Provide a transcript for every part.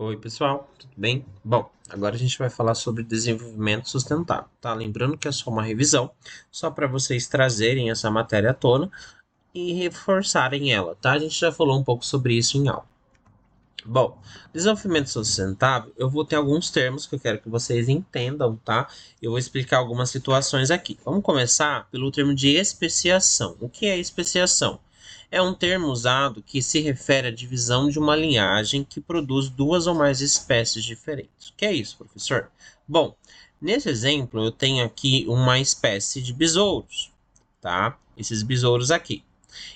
Oi, pessoal, tudo bem? Bom, agora a gente vai falar sobre desenvolvimento sustentável, tá? Lembrando que é só uma revisão, só para vocês trazerem essa matéria à tona e reforçarem ela, tá? A gente já falou um pouco sobre isso em aula. Bom, desenvolvimento sustentável, eu vou ter alguns termos que eu quero que vocês entendam, tá? Eu vou explicar algumas situações aqui. Vamos começar pelo termo de especiação. O que é especiação? É um termo usado que se refere à divisão de uma linhagem que produz duas ou mais espécies diferentes. O que é isso, professor? Bom, nesse exemplo eu tenho aqui uma espécie de besouros, tá? Esses besouros aqui.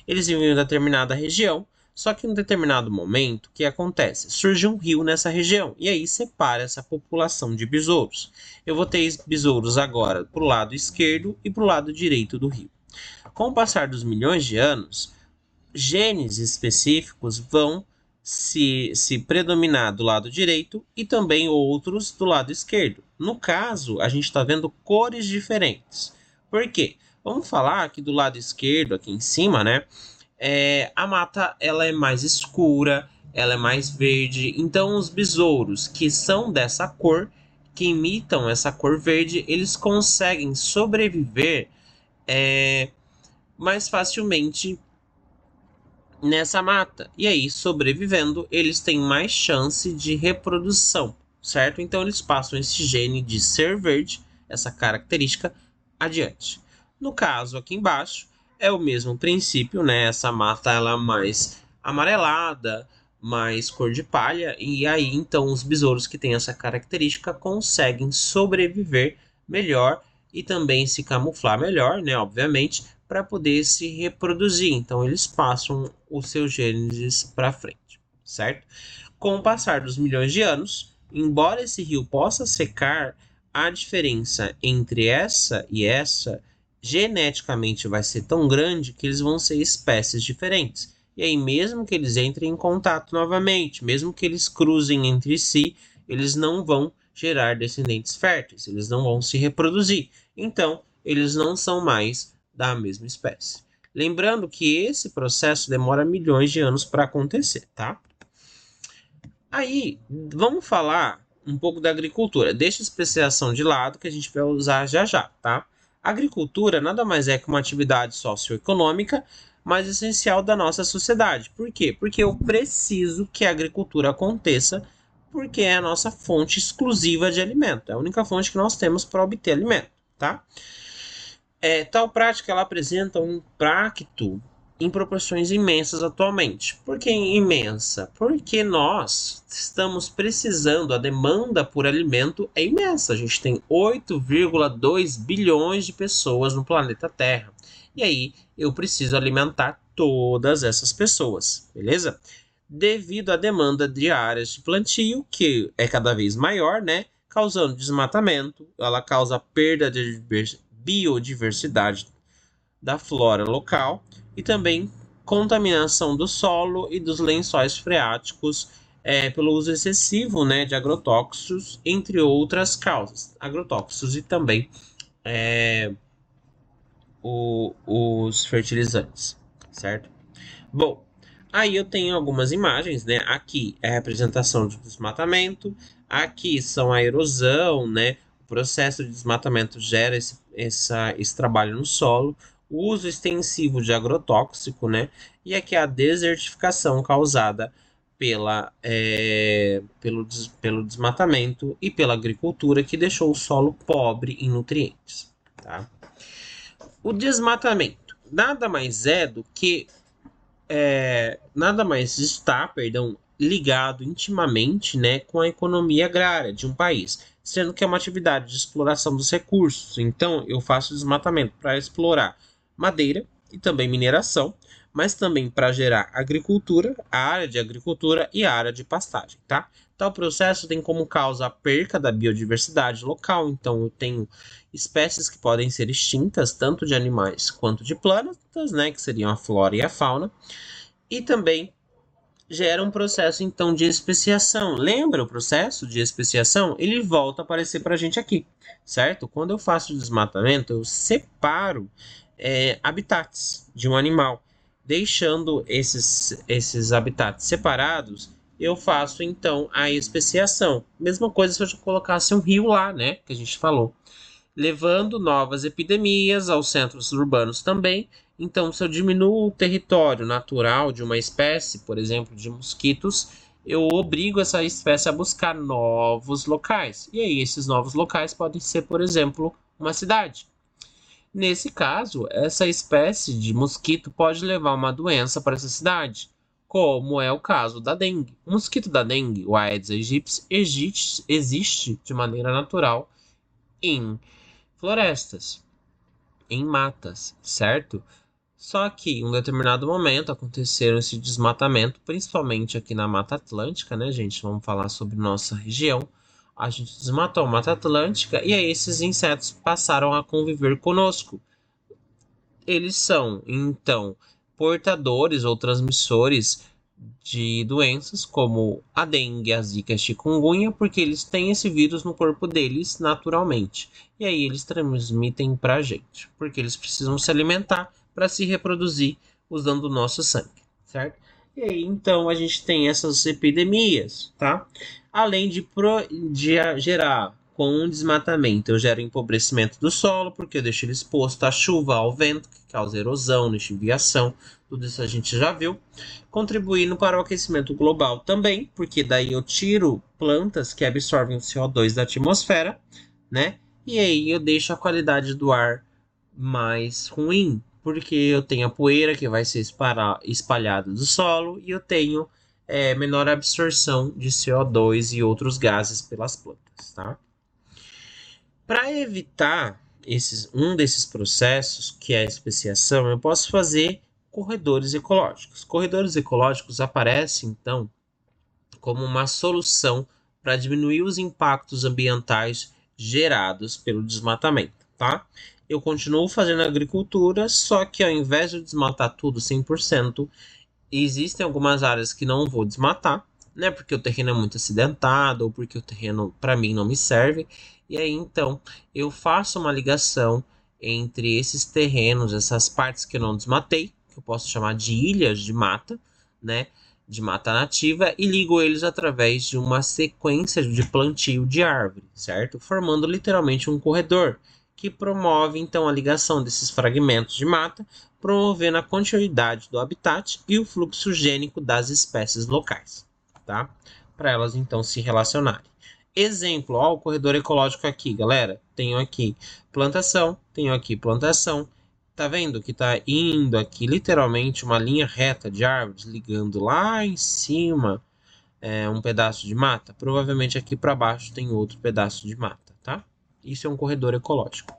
Eles vivem em determinada região, só que em um determinado momento, o que acontece? Surge um rio nessa região, e aí separa essa população de besouros. Eu vou ter besouros agora para o lado esquerdo e para o lado direito do rio. Com o passar dos milhões de anos, genes específicos vão se predominar do lado direito e também outros do lado esquerdo. No caso, a gente está vendo cores diferentes. Por quê? Vamos falar que do lado esquerdo, aqui em cima, né? A mata ela é mais escura, ela é mais verde. Então, os besouros que são dessa cor, que imitam essa cor verde, eles conseguem sobreviver mais facilmente nessa mata. E aí, sobrevivendo, eles têm mais chance de reprodução, certo? Então, eles passam esse gene de ser verde, essa característica, adiante. No caso aqui embaixo, é o mesmo princípio, né? Essa mata ela é mais amarelada, mais cor de palha, e aí então os besouros que têm essa característica conseguem sobreviver melhor e também se camuflar melhor, né? Obviamente, para poder se reproduzir. Então eles passam os seus genes para frente, certo? Com o passar dos milhões de anos, embora esse rio possa secar, a diferença entre essa e essa geneticamente vai ser tão grande que eles vão ser espécies diferentes. E aí, mesmo que eles entrem em contato novamente, mesmo que eles cruzem entre si, eles não vão gerar descendentes férteis, eles não vão se reproduzir. Então, eles não são mais da mesma espécie. Lembrando que esse processo demora milhões de anos para acontecer, tá? Aí, vamos falar um pouco da agricultura. Deixa a especiação de lado que a gente vai usar já já, tá? A agricultura nada mais é que uma atividade socioeconômica mais essencial da nossa sociedade. Por quê? Porque eu preciso que a agricultura aconteça porque é a nossa fonte exclusiva de alimento. É a única fonte que nós temos para obter alimento, tá? Tal prática ela apresenta um impacto em proporções imensas atualmente. Por que imensa? Porque nós estamos precisando, a demanda por alimento é imensa. A gente tem 8,2 bilhões de pessoas no planeta Terra. E aí eu preciso alimentar todas essas pessoas, beleza? Devido à demanda de áreas de plantio, que é cada vez maior, né? Causando desmatamento, ela causa perda de biodiversidade da flora local e também contaminação do solo e dos lençóis freáticos pelo uso excessivo, né, de agrotóxicos, entre outras causas. Agrotóxicos e também os fertilizantes, certo? Bom, aí eu tenho algumas imagens, né? Aqui é a representação do desmatamento, aqui são a erosão, né? O processo de desmatamento gera esse trabalho no solo, o uso extensivo de agrotóxico, né? E aqui a desertificação causada pelo desmatamento e pela agricultura que deixou o solo pobre em nutrientes, tá? O desmatamento nada mais é do que nada mais está, perdão, ligado intimamente, né, com a economia agrária de um país, sendo que é uma atividade de exploração dos recursos. Então, eu faço desmatamento para explorar madeira e também mineração, mas também para gerar agricultura, a área de agricultura e a área de pastagem, tá? Tal processo tem como causa a perca da biodiversidade local, então eu tenho espécies que podem ser extintas, tanto de animais quanto de plantas, né, que seriam a flora e a fauna, e também gera um processo então de especiação. Lembra o processo de especiação? Ele volta a aparecer para a gente aqui, certo? Quando eu faço desmatamento, eu separo habitats de um animal, deixando esses habitats separados, eu faço então a especiação. Mesma coisa se eu colocasse um rio lá, né, que a gente falou, levando novas epidemias aos centros urbanos também. Então, se eu diminuo o território natural de uma espécie, por exemplo, de mosquitos, eu obrigo essa espécie a buscar novos locais. E aí, esses novos locais podem ser, por exemplo, uma cidade. Nesse caso, essa espécie de mosquito pode levar uma doença para essa cidade, como é o caso da dengue. O mosquito da dengue, o Aedes aegypti, existe de maneira natural em florestas, em matas, certo? Só que em um determinado momento aconteceram esse desmatamento, principalmente aqui na Mata Atlântica, né, gente? Vamos falar sobre nossa região. A gente desmatou a Mata Atlântica e aí esses insetos passaram a conviver conosco. Eles são, então, portadores ou transmissores de doenças como a dengue, a zika e a chikungunya, porque eles têm esse vírus no corpo deles naturalmente. E aí eles transmitem para a gente, porque eles precisam se alimentar para se reproduzir usando o nosso sangue, certo? E aí então a gente tem essas epidemias, tá? Além de gerar com um desmatamento, eu gero empobrecimento do solo, porque eu deixo ele exposto à chuva, ao vento, que causa erosão, lixiviação, tudo isso a gente já viu, contribuindo para o aquecimento global também, porque daí eu tiro plantas que absorvem o CO2 da atmosfera, né? E aí eu deixo a qualidade do ar mais ruim, porque eu tenho a poeira que vai ser espalhada do solo e eu tenho menor absorção de CO2 e outros gases pelas plantas, tá? Para evitar um desses processos, que é a especiação, eu posso fazer corredores ecológicos. Corredores ecológicos aparecem, então, como uma solução para diminuir os impactos ambientais gerados pelo desmatamento, tá? Eu continuo fazendo agricultura, só que ao invés de desmatar tudo 100%, existem algumas áreas que não vou desmatar, né? Porque o terreno é muito acidentado ou porque o terreno para mim não me serve. E aí então eu faço uma ligação entre esses terrenos, essas partes que eu não desmatei, que eu posso chamar de ilhas de mata, né? De mata nativa, e ligo eles através de uma sequência de plantio de árvore, certo? Formando literalmente um corredor que promove então a ligação desses fragmentos de mata, promovendo a continuidade do habitat e o fluxo gênico das espécies locais, tá? Para elas então se relacionarem. Exemplo, ó, o corredor ecológico aqui, galera. Tenho aqui plantação, tenho aqui plantação. Tá vendo que tá indo aqui literalmente uma linha reta de árvores ligando lá em cima um pedaço de mata? Provavelmente aqui para baixo tem outro pedaço de mata, tá? Isso é um corredor ecológico.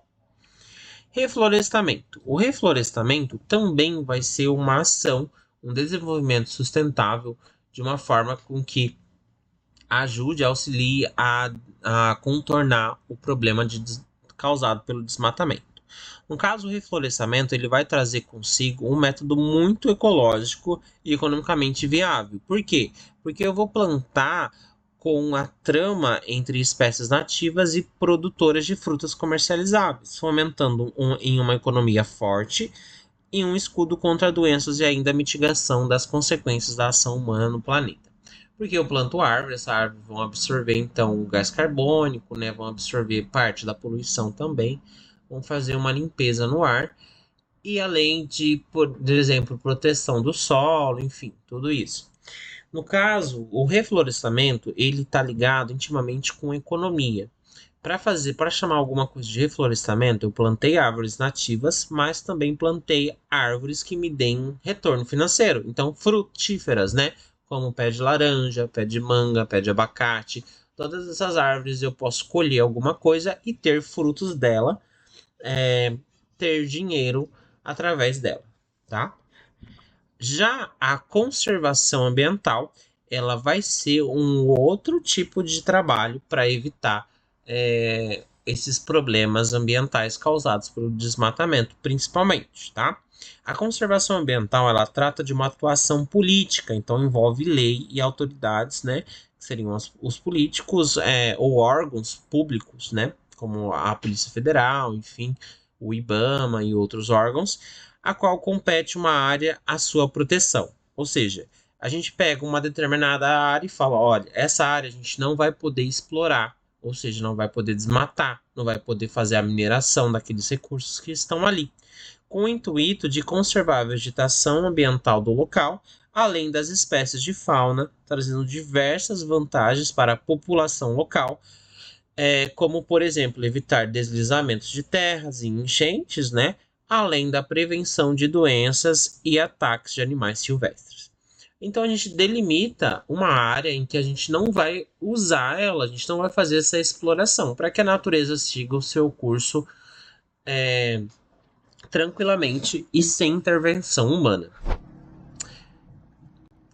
Reflorestamento. O reflorestamento também vai ser uma ação, um desenvolvimento sustentável de uma forma com que ajude, auxilie a contornar o problema causado pelo desmatamento. No caso, o reflorestamento ele vai trazer consigo um método muito ecológico e economicamente viável. Por quê? Porque eu vou plantar com a trama entre espécies nativas e produtoras de frutas comercializáveis, fomentando em uma economia forte e um escudo contra doenças e ainda a mitigação das consequências da ação humana no planeta. Porque eu planto árvores, essas árvores vão absorver então o gás carbônico, né? Vão absorver parte da poluição também, vão fazer uma limpeza no ar e além de, por exemplo, proteção do solo, enfim, tudo isso. No caso, o reflorestamento ele está ligado intimamente com economia. Para chamar alguma coisa de reflorestamento, eu plantei árvores nativas, mas também plantei árvores que me deem retorno financeiro. Então, frutíferas, né? Como pé de laranja, pé de manga, pé de abacate. Todas essas árvores eu posso colher alguma coisa e ter frutos dela, ter dinheiro através dela, tá? Já a conservação ambiental, ela vai ser um outro tipo de trabalho para evitar esses problemas ambientais causados pelo desmatamento, principalmente, tá? A conservação ambiental, ela trata de uma atuação política, então envolve lei e autoridades, né? Que seriam os políticos ou órgãos públicos, né? Como a Polícia Federal, enfim, o IBAMA e outros órgãos, a qual compete uma área à sua proteção. Ou seja, a gente pega uma determinada área e fala, olha, essa área a gente não vai poder explorar, ou seja, não vai poder desmatar, não vai poder fazer a mineração daqueles recursos que estão ali, com o intuito de conservar a vegetação ambiental do local, além das espécies de fauna, trazendo diversas vantagens para a população local, como, por exemplo, evitar deslizamentos de terras e enchentes, né? Além da prevenção de doenças e ataques de animais silvestres. Então a gente delimita uma área em que a gente não vai usar ela, a gente não vai fazer essa exploração, para que a natureza siga o seu curso tranquilamente e sem intervenção humana.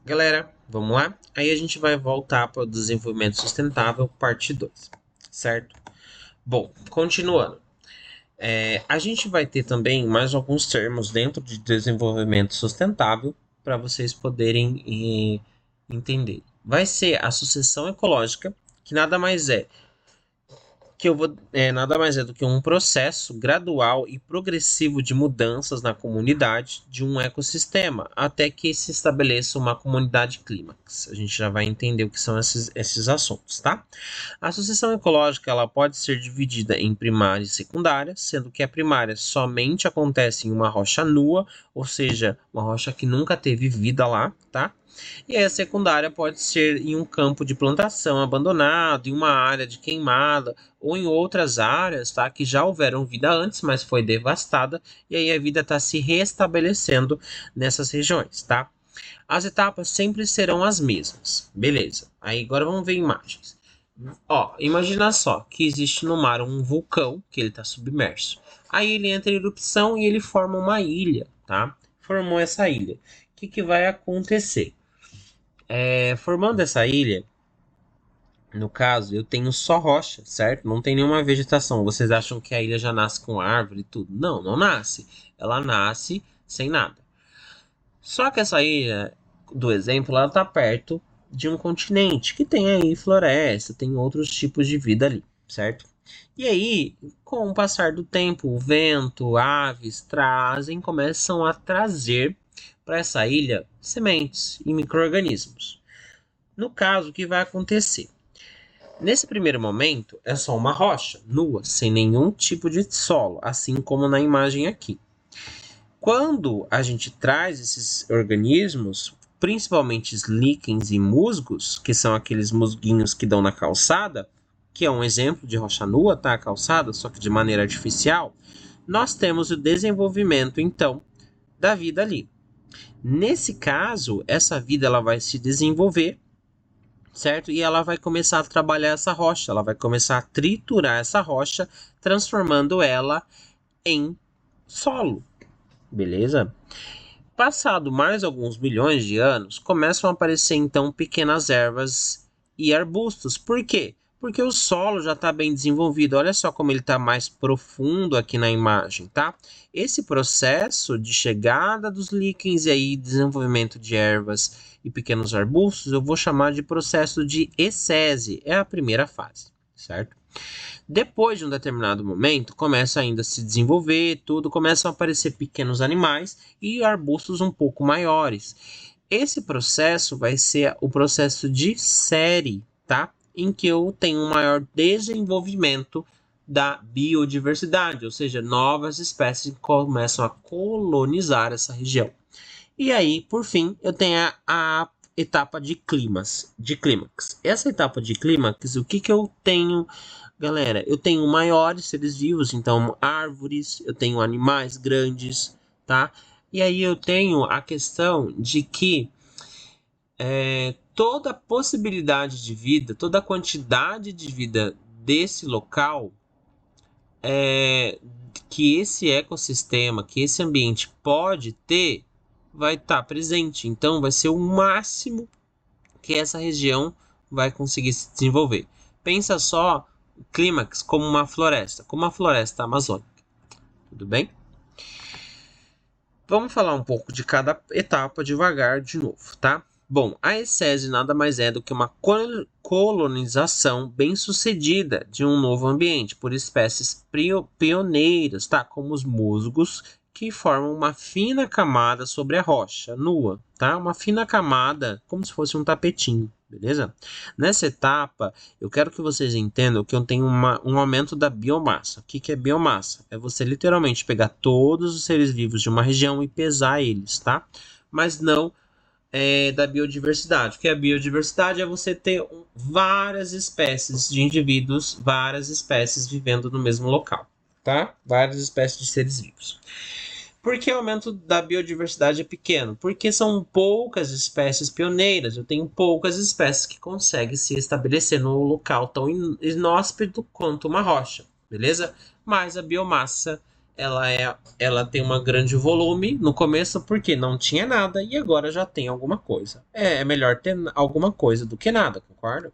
Galera, vamos lá? Aí a gente vai voltar para o desenvolvimento sustentável, parte 2, certo? Bom, continuando. A gente vai ter também mais alguns termos dentro de desenvolvimento sustentável para vocês poderem entender. Vai ser a sucessão ecológica, que nada mais é nada mais é do que um processo gradual e progressivo de mudanças na comunidade de um ecossistema, até que se estabeleça uma comunidade clímax. A gente já vai entender o que são esses assuntos, tá? A sucessão ecológica ela pode ser dividida em primária e secundária, sendo que a primária somente acontece em uma rocha nua, ou seja, uma rocha que nunca teve vida lá, tá? E a secundária pode ser em um campo de plantação abandonado, em uma área de queimada, ou em outras áreas, tá, que já houveram vida antes, mas foi devastada, e aí a vida está se restabelecendo nessas regiões, tá? As etapas sempre serão as mesmas, beleza. Aí agora vamos ver imagens. Ó, imagina só que existe no mar um vulcão, que ele está submerso. Aí ele entra em erupção e ele forma uma ilha, tá? Formou essa ilha. O que vai acontecer? Formando essa ilha, no caso, eu tenho só rocha, certo? Não tem nenhuma vegetação. Vocês acham que a ilha já nasce com árvore e tudo? Não, não nasce. Ela nasce sem nada. Só que essa ilha, do exemplo, ela está perto de um continente que tem aí floresta, tem outros tipos de vida ali, certo? E aí, com o passar do tempo, o vento, aves começam a trazer para essa ilha sementes e micro-organismos. No caso, o que vai acontecer? Nesse primeiro momento, é só uma rocha nua, sem nenhum tipo de solo, assim como na imagem aqui. Quando a gente traz esses organismos, principalmente os líquens e musgos, que são aqueles musguinhos que dão na calçada, que é um exemplo de rocha nua, tá? A calçada, só que de maneira artificial, nós temos o desenvolvimento, então, da vida ali. Nesse caso, essa vida ela vai se desenvolver, certo? E ela vai começar a trabalhar essa rocha, ela vai começar a triturar essa rocha, transformando ela em solo, beleza? Passado mais alguns milhões de anos, começam a aparecer então pequenas ervas e arbustos. Por quê? Porque o solo já está bem desenvolvido. Olha só como ele está mais profundo aqui na imagem, tá? Esse processo de chegada dos líquens e aí desenvolvimento de ervas e pequenos arbustos, eu vou chamar de processo de ecese. É a primeira fase, certo? Depois de um determinado momento, começa ainda a se desenvolver, começam a aparecer pequenos animais e arbustos um pouco maiores. Esse processo vai ser o processo de série, tá? Em que eu tenho um maior desenvolvimento da biodiversidade, ou seja, novas espécies começam a colonizar essa região. E aí, por fim, eu tenho a etapa de clímax. Essa etapa de clímax, o que eu tenho, galera? Eu tenho maiores seres vivos, então árvores, eu tenho animais grandes, tá? E aí eu tenho a questão de que toda a possibilidade de vida, toda a quantidade de vida desse local, que esse ecossistema, que esse ambiente pode ter, vai estar presente. Então vai ser o máximo que essa região vai conseguir se desenvolver. Pensa só o clímax como uma floresta amazônica. Tudo bem? Vamos falar um pouco de cada etapa devagar de novo, tá? Bom, a ecese nada mais é do que uma colonização bem-sucedida de um novo ambiente por espécies pioneiras, tá? Como os musgos, que formam uma fina camada sobre a rocha nua, tá? Uma fina camada, como se fosse um tapetinho, beleza? Nessa etapa, eu quero que vocês entendam que eu tenho um aumento da biomassa. O que é biomassa? É você literalmente pegar todos os seres vivos de uma região e pesar eles, tá? Mas não da biodiversidade. O que é a biodiversidade? É você ter várias espécies de indivíduos, várias espécies vivendo no mesmo local, tá? Várias espécies de seres vivos. Por que o aumento da biodiversidade é pequeno? Porque são poucas espécies pioneiras. Eu tenho poucas espécies que conseguem se estabelecer no local tão inóspito quanto uma rocha, beleza? Mas a biomassa ela tem um grande volume no começo porque não tinha nada e agora já tem alguma coisa. É melhor ter alguma coisa do que nada, concorda?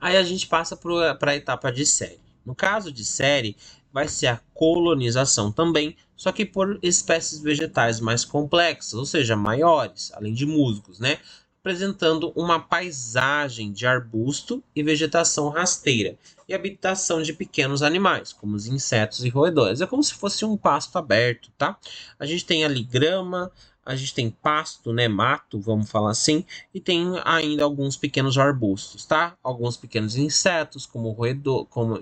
Aí a gente passa para a etapa de série. No caso de série, vai ser a colonização também, só que por espécies vegetais mais complexas, ou seja, maiores, além de musgos, né? Apresentando uma paisagem de arbusto e vegetação rasteira e habitação de pequenos animais, como os insetos e roedores. É como se fosse um pasto aberto, tá? A gente tem ali grama, a gente tem pasto, né, mato, vamos falar assim, e tem ainda alguns pequenos arbustos, tá? Alguns pequenos insetos, como roedor, como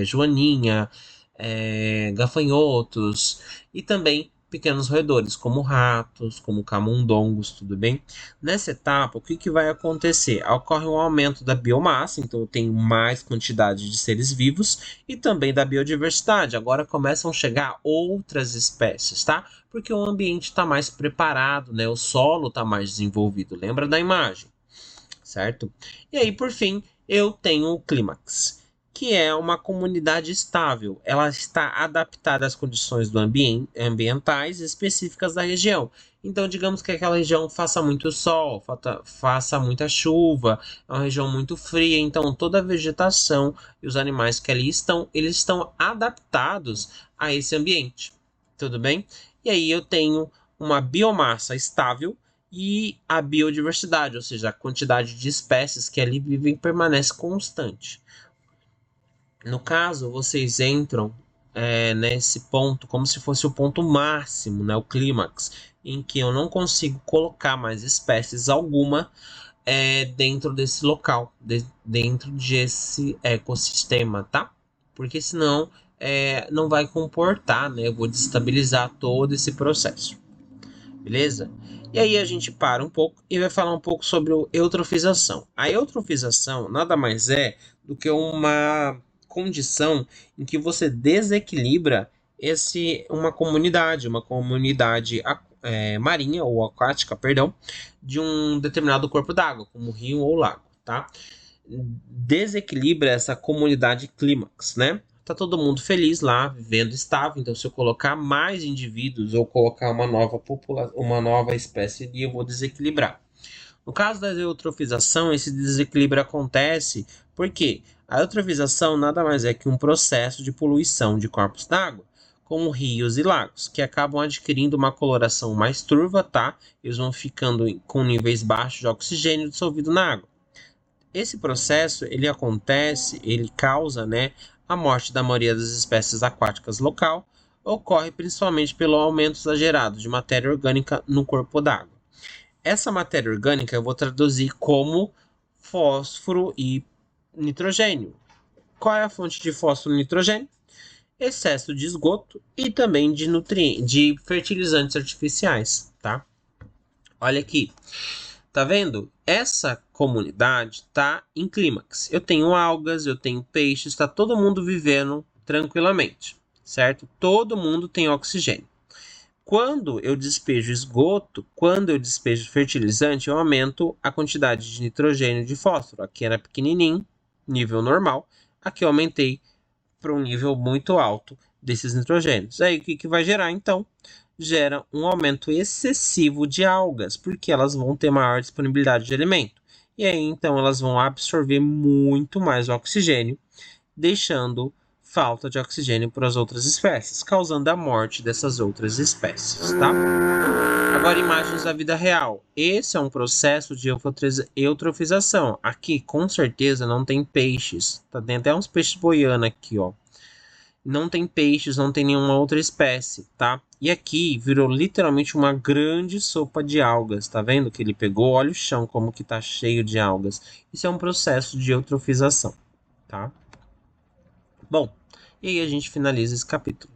joaninha, gafanhotos, e também pequenos roedores, como ratos, como camundongos, tudo bem? Nessa etapa, o que vai acontecer? Ocorre um aumento da biomassa, então eu tenho mais quantidade de seres vivos, e também da biodiversidade. Agora começam a chegar outras espécies, tá? Porque o ambiente está mais preparado, né? O solo está mais desenvolvido. Lembra da imagem, certo? E aí, por fim, eu tenho o clímax, que é uma comunidade estável. Ela está adaptada às condições ambientais específicas da região. Então, digamos que aquela região faça muito sol, faça muita chuva, é uma região muito fria. Então, toda a vegetação e os animais que ali estão, eles estão adaptados a esse ambiente. Tudo bem? E aí eu tenho uma biomassa estável e a biodiversidade, ou seja, a quantidade de espécies que ali vivem permanece constante. No caso, vocês entram nesse ponto como se fosse o ponto máximo, né, o clímax, em que eu não consigo colocar mais espécies alguma dentro desse local, dentro desse ecossistema, tá? Porque senão não vai comportar, né? Eu vou desestabilizar todo esse processo, beleza? E aí a gente para um pouco e vai falar um pouco sobre a eutrofização. A eutrofização nada mais é do que uma condição em que você desequilibra uma comunidade marinha ou aquática, perdão, de um determinado corpo d'água, como rio ou lago, tá? Desequilibra essa comunidade clímax, né? Tá todo mundo feliz lá, vivendo estável. Então, se eu colocar mais indivíduos ou colocar uma nova espécie ali, eu vou desequilibrar. No caso da eutrofização, esse desequilíbrio acontece porque a eutrofização nada mais é que um processo de poluição de corpos d'água, como rios e lagos, que acabam adquirindo uma coloração mais turva, tá? Eles vão ficando com níveis baixos de oxigênio dissolvido na água. Esse processo, ele causa, né, a morte da maioria das espécies aquáticas local, ocorre principalmente pelo aumento exagerado de matéria orgânica no corpo d'água. Essa matéria orgânica eu vou traduzir como fósforo e nitrogênio. Qual é a fonte de fósforo e nitrogênio? Excesso de esgoto e também de fertilizantes artificiais, tá? Olha aqui. Tá vendo? Essa comunidade tá em clímax. Eu tenho algas, eu tenho peixes, está todo mundo vivendo tranquilamente, certo? Todo mundo tem oxigênio. Quando eu despejo esgoto, quando eu despejo fertilizante, eu aumento a quantidade de nitrogênio e de fósforo. Aqui era pequenininho, nível normal. Aqui eu aumentei para um nível muito alto desses nitrogênios. Aí o que vai gerar então? Gera um aumento excessivo de algas, porque elas vão ter maior disponibilidade de alimento. E aí, então, elas vão absorver muito mais oxigênio, deixando falta de oxigênio para as outras espécies, causando a morte dessas outras espécies, tá? Agora, imagens da vida real. Esse é um processo de eutrofização. Aqui, com certeza, não tem peixes. Tá? Tem até uns peixes boiando aqui, ó. Não tem peixes, não tem nenhuma outra espécie, tá? E aqui virou literalmente uma grande sopa de algas, tá vendo? Que ele pegou, olha o chão como que tá cheio de algas. Isso é um processo de eutrofização, tá? Bom, e aí a gente finaliza esse capítulo.